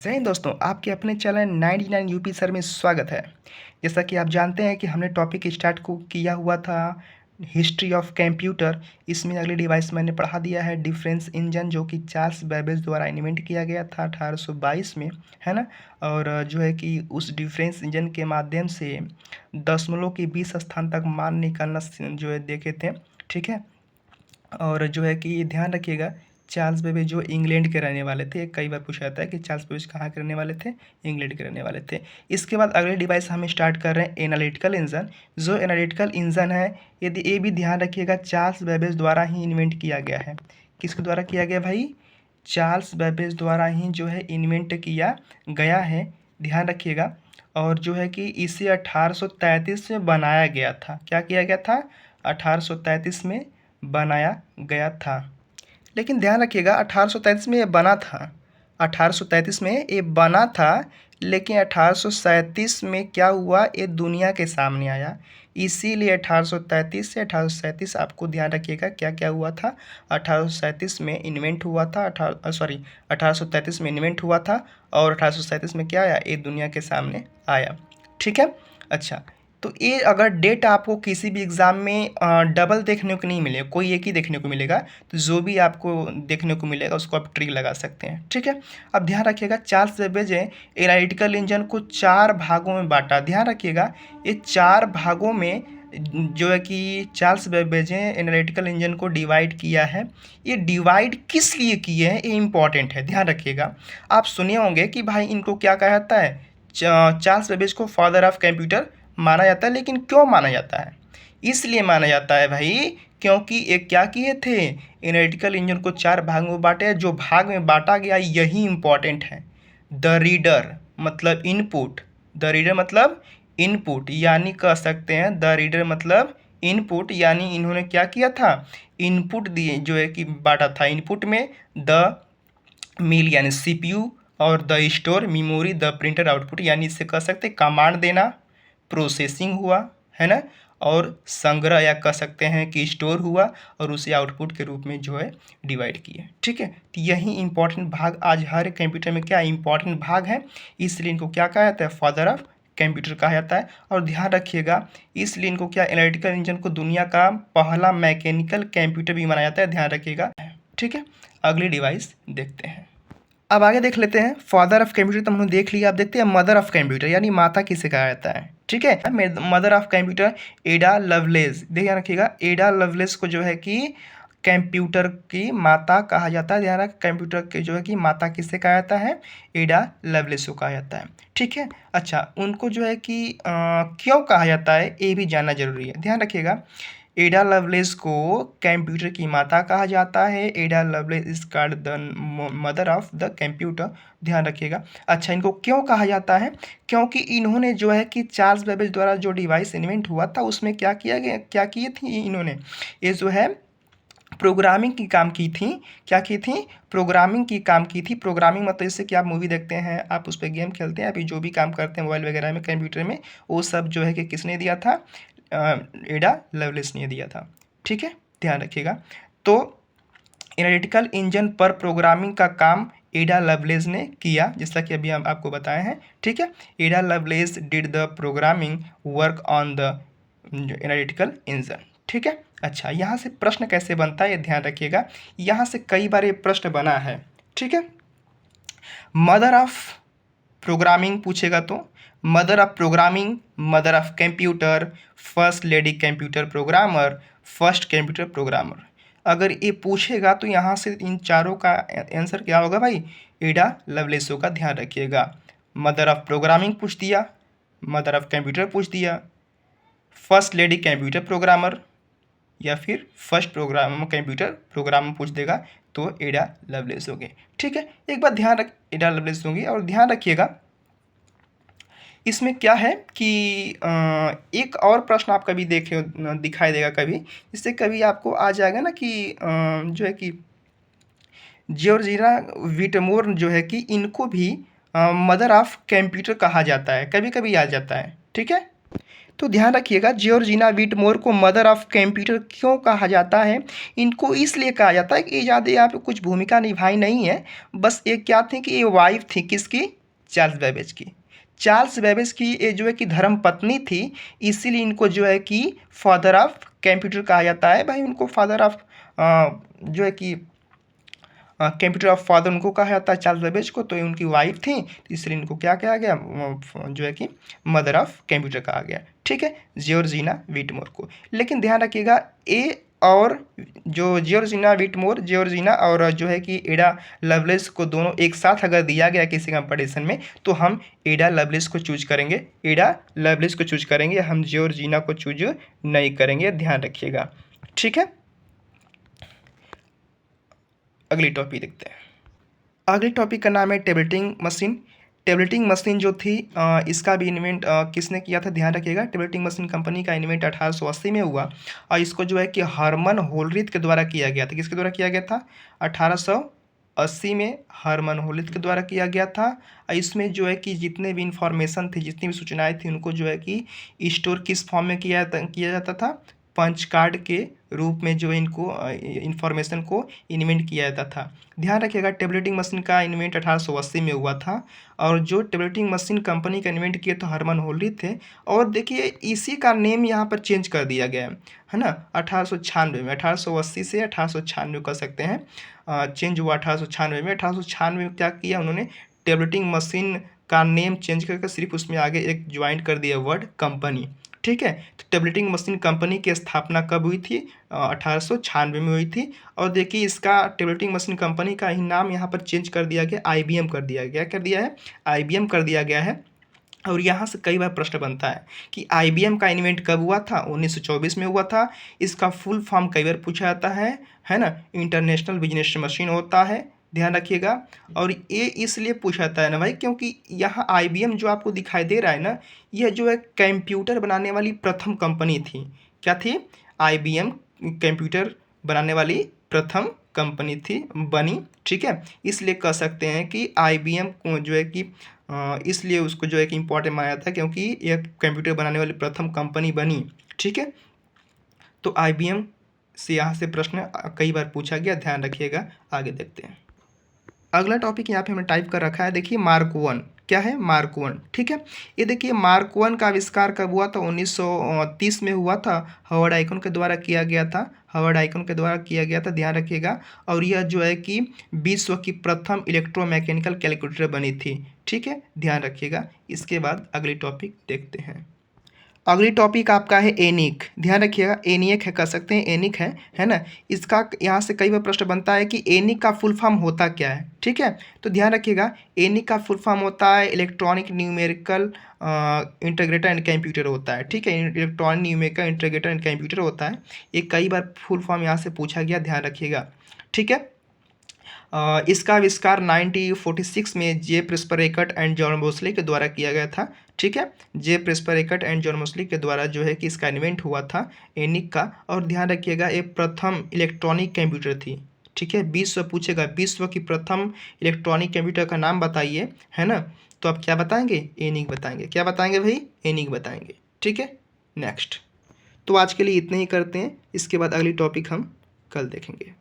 जय हिंद दोस्तों, आपके अपने चैनल 99 यूपी सर में स्वागत है। जैसा कि आप जानते हैं कि हमने टॉपिक स्टार्ट को किया हुआ था हिस्ट्री ऑफ कंप्यूटर। इसमें अगले डिवाइस मैंने पढ़ा दिया है डिफरेंस इंजन, जो कि चार्ल्स बेबेज द्वारा इन्वेंट किया गया था 1822 में, है ना। और जो है कि उस डिफरेंस इंजन के माध्यम से दशमलव के 20 स्थान तक मान निकालना जो है देखे थे, ठीक है। और जो है कि ध्यान रखिएगा, चार्ल्स बेबेज जो इंग्लैंड के रहने वाले थे। कई बार पूछा जाता है कि चार्ल्स बेबेज कहाँ के रहने वाले थे, इंग्लैंड के रहने वाले थे। इसके बाद अगले डिवाइस हम स्टार्ट कर रहे हैं एनालिटिकल इंजन। जो एनालिटिकल इंजन है, यदि ये भी ध्यान रखिएगा, चार्ल्स बेबेज द्वारा ही इन्वेंट किया गया है। किसके द्वारा किया गया भाई? चार्ल्स बेबेज द्वारा ही जो है इन्वेंट किया गया है, ध्यान रखिएगा। और जो है कि इसे 1833 में बनाया गया था। क्या किया गया था? 1833 में बनाया गया था। लेकिन ध्यान रखिएगा, 1833 में ये बना था। 1833 में ये बना था, लेकिन 1837 में क्या हुआ, ये दुनिया के सामने आया। इसीलिए 1833 से 1837 आपको ध्यान रखिएगा क्या क्या हुआ था। 1837 में इन्वेंट हुआ था, 1833 में इन्वेंट हुआ था और 1837 में क्या आया, ये दुनिया के सामने आया। ठीक है। अच्छा, तो ये अगर डेट आपको किसी भी एग्ज़ाम में डबल देखने को नहीं मिले, कोई एक ही देखने को मिलेगा, तो जो भी आपको देखने को मिलेगा उसको आप ट्रिक लगा सकते हैं। ठीक है। अब ध्यान रखिएगा, चार्ल्स बेबेज ने एनालिटिकल इंजन को 4 भागों में बांटा। ध्यान रखिएगा, ये 4 भागों में जो है कि चार्ल्स बेबेज ने एनालिटिकल इंजन को डिवाइड किया है। ये डिवाइड किस लिए किए हैं, ये इंपॉर्टेंट है, ध्यान रखिएगा। आप सुने होंगे कि भाई इनको क्या कहा जाता है, चार्ल्स बेबेज को फादर ऑफ कंप्यूटर माना जाता है। लेकिन क्यों माना जाता है? इसलिए माना जाता है भाई, क्योंकि एक क्या किए थे, एनालिटिकल इंजन को 4 भाग में बांटे। जो भाग में बांटा गया यही इंपॉर्टेंट है। द रीडर मतलब इनपुट, द रीडर मतलब इनपुट, यानी कह सकते हैं द रीडर मतलब इनपुट, यानी इन्होंने क्या किया था, इनपुट दिए, जो है कि बांटा था। इनपुट में द मिल यानी सीपीयू, और the store memory, the printer output, यानी इससे कह सकते हैं कमांड देना, प्रोसेसिंग हुआ, है ना, और संग्रह या कह सकते हैं कि स्टोर हुआ, और उसे आउटपुट के रूप में जो है डिवाइड किए। ठीक है। तो यही इंपॉर्टेंट भाग आज हर कंप्यूटर में क्या इंपॉर्टेंट भाग है, इसलिए इनको क्या कहा जाता है, फादर ऑफ कंप्यूटर कहा जाता है। और ध्यान रखिएगा, इसलिए इनको क्या, एनालिटिकल इंजन को दुनिया का पहला मैकेनिकल कंप्यूटर भी माना जाता है, ध्यान रखिएगा। ठीक है। अगली डिवाइस देखते हैं। अब आगे देख लेते हैं। फादर ऑफ कंप्यूटर तो हमने देख लिया। अब देखते हैं मदर ऑफ कंप्यूटर, यानी माता किसे कहा जाता है। ठीक है। मदर ऑफ कंप्यूटर एडा लवलेस, ध्यान रखिएगा, एडा लवलेस को जो है कि कंप्यूटर की माता कहा जाता है। ध्यान रख, कंप्यूटर के जो है कि माता किसे कहा जाता है, एडा लवलेस को कहा जाता है। ठीक है। अच्छा, उनको जो है कि क्यों कहा जाता है ये भी जानना जरूरी है, ध्यान रखिएगा। एडा लवलेस को कंप्यूटर की माता कहा जाता है। एडा loveless is called the mother of the computer, ध्यान रखिएगा। अच्छा, इनको क्यों कहा जाता है? क्योंकि इन्होंने जो है कि चार्ल्स बेबेज द्वारा जो डिवाइस इन्वेंट हुआ था उसमें क्या किया गया, क्या किए थी इन्होंने, ये जो है प्रोग्रामिंग की काम की थी। क्या की थी? प्रोग्रामिंग की काम की थी। प्रोग्रामिंग मतलब जैसे कि आप मूवी देखते हैं, आप उस पर गेम खेलते हैं, अभी जो भी काम करते हैं मोबाइल वगैरह में, कंप्यूटर में, वो सब जो है कि किसने दिया था, एडा लवलेस ने दिया था। ठीक है, ध्यान रखिएगा। तो एनालिटिकल इंजन पर प्रोग्रामिंग का काम एडा लवलेस ने किया, जैसा कि अभी हम आपको बताए हैं। ठीक है। एडा loveless did the programming work on the analytical engine. ठीक है। अच्छा, यहाँ से प्रश्न कैसे बनता है ये ध्यान रखिएगा, यहाँ से कई बार ये प्रश्न बना है। ठीक है। मदर ऑफ प्रोग्रामिंग पूछेगा तो mother of programming, mother of computer, first lady computer programmer, first computer programmer, अगर ये पूछेगा तो यहाँ से इन चारों का आंसर क्या होगा भाई, एडा लवलेस का, ध्यान रखिएगा। मदर ऑफ प्रोग्रामिंग पूछ दिया, मदर ऑफ कंप्यूटर पूछ दिया, फर्स्ट लेडी कंप्यूटर प्रोग्रामर, या फिर फर्स्ट प्रोग्राम कंप्यूटर प्रोग्राम पूछ देगा तो एडा लवलेस होंगे। ठीक है। एक बात ध्यान रख, एडा लवलेस होंगे। और ध्यान रखिएगा, इसमें क्या है कि एक और प्रश्न आप कभी देखे दिखाई देगा कभी, इससे कभी आपको आ जाएगा ना कि जो है कि जॉर्जिना विटमोर जो है कि इनको भी मदर ऑफ कंप्यूटर कहा जाता है, कभी कभी आ जाता है। ठीक है। तो ध्यान रखिएगा, जॉर्जिना व्हिटमोर को मदर ऑफ कंप्यूटर क्यों कहा जाता है? इनको इसलिए कहा जाता है कि ये ज़्यादा यहाँ पे कुछ भूमिका निभाई नहीं है, बस ये क्या थी कि ये वाइफ थी किसकी? चार्ल्स बेबेज की। चार्ल्स बेबेज की ये जो है कि धर्म पत्नी थी, इसीलिए इनको जो है कि फादर ऑफ कंप्यूटर कहा जाता है। भाई उनको फादर ऑफ जो है कि कंप्यूटर ऑफ फादर उनको कहा जाता है चार्ल्स बेबेज को, तो ये उनकी वाइफ थी, तो इसलिए इनको क्या कहा गया? जो है कि मदर ऑफ कंप्यूटर कहा गया। ठीक है, जॉर्जिना व्हिटमोर को। लेकिन ध्यान रखिएगा, ए और जो जॉर्जिना और जो है कि एडा लवलेस को दोनों एक साथ अगर दिया गया किसी कंपटीशन में, तो हम एडा लवलेस को चूज करेंगे, हम जॉर्जिना को चूज नहीं करेंगे, ध्यान रखिएगा। ठीक है, अगली टॉपिक देखते हैं। अगले टॉपिक का नाम है टेबलेटिंग मशीन। टेबलेटिंग मशीन जो थी इसका भी इन्वेंट किसने किया था? ध्यान रखिएगा, टेबलेटिंग मशीन कंपनी का इन्वेंट 1880 में हुआ और इसको जो है कि हरमन होलरिथ के द्वारा किया गया था। किसके द्वारा किया गया था? 1880 में हरमन होलरिथ के द्वारा किया गया था। और इसमें जो है कि जितने भी इंफॉर्मेशन थे, जितनी भी सूचनाएं थी, उनको जो है कि स्टोर किस फॉर्म में किया जाता था? पंच कार्ड के रूप में जो इनको इंफॉर्मेशन को इन्वेंट किया जाता था। ध्यान रखिएगा, टेबलेटिंग मशीन का इन्वेंट 1880 में हुआ था और जो टेबलेटिंग मशीन कंपनी का इन्वेंट किए तो हरमन होलरिथ थे। और देखिए इसी का नेम यहाँ पर चेंज कर दिया गया है ना, 1896 में, 1880 से 1896 कर सकते हैं, चेंज हुआ 1896 में। 1896 में क्या किया उन्होंने? टेबलेटिंग मशीन का नेम चेंज करके सिर्फ उसमें आगे एक ज्वाइन कर दिया वर्ड कंपनी। ठीक है, तो टेबलेटिंग मशीन कंपनी की स्थापना कब हुई थी? 1896 में हुई थी। और देखिए इसका टेबलेटिंग मशीन कंपनी का ही नाम यहाँ पर चेंज कर दिया गया, IBM कर दिया गया। कर दिया है, IBM कर दिया गया है। और यहाँ से कई बार प्रश्न बनता है कि IBM का इन्वेंट कब हुआ था? 1924 में हुआ था। इसका फुल फॉर्म कई बार पूछा जाता है ना, इंटरनेशनल बिजनेस मशीन होता है, ध्यान रखिएगा। और ये इसलिए पूछा जाता है ना भाई, क्योंकि यहाँ IBM जो आपको दिखाई दे रहा है ना, यह जो है कंप्यूटर बनाने वाली प्रथम कंपनी थी। क्या थी? IBM कंप्यूटर बनाने वाली प्रथम कंपनी थी, बनी। ठीक है, इसलिए कह सकते हैं कि IBM को जो है कि इसलिए उसको जो है कि इम्पोर्टेंट माना जाता है, क्योंकि यह कंप्यूटर बनाने वाली प्रथम कंपनी बनी। ठीक है, तो IBM से यहाँ से प्रश्न कई बार पूछा गया, ध्यान रखिएगा। आगे देखते हैं। अगला टॉपिक यहाँ पे हमने टाइप कर रखा है, देखिए मार्क वन। क्या है? Mark one. ठीक है, ये देखिए मार्क वन का आविष्कार कब हुआ था? 1930 में हुआ था, हवर्ड आइकन के द्वारा किया गया था, ध्यान रखिएगा। और यह जो है कि विश्व की प्रथम इलेक्ट्रोमैकेनिकल कैलकुलेटर बनी थी। ठीक है, ध्यान रखिएगा। इसके बाद अगली टॉपिक देखते हैं। अगली टॉपिक आपका है एनिक। ध्यान रखिएगा, एनिक है, कह सकते हैं एनिक है ना। इसका यहाँ से कई बार प्रश्न बनता है कि एनिक का फुल फॉर्म होता क्या है? ठीक है, तो ध्यान रखिएगा, एनिक का फुल फॉर्म होता है electronic numerical integrator and computer होता है। ठीक है, electronic numerical integrator and computer होता है। ये कई बार फुल फॉर्म यहाँ से पूछा गया, ध्यान रखिएगा। ठीक है, इसका आविष्कार 1946 में जे प्रेस्परेकट एंड जॉन मोस्ली के द्वारा किया गया था। ठीक है, जे प्रेस्परेकट एंड जॉन मोस्ली के द्वारा जो है कि इसका इन्वेंट हुआ था एनिक का। और ध्यान रखिएगा, ये प्रथम इलेक्ट्रॉनिक कंप्यूटर थी। ठीक है, विश्व पूछेगा, विश्व की प्रथम इलेक्ट्रॉनिक कंप्यूटर का नाम बताइए, है ना, तो आप क्या बताएंगे? एनिक बताएंगे। क्या बताएंगे भाई? एनिक बताएंगे। ठीक है, नेक्स्ट। तो आज के लिए इतने ही करते हैं, इसके बाद अगली टॉपिक हम कल देखेंगे।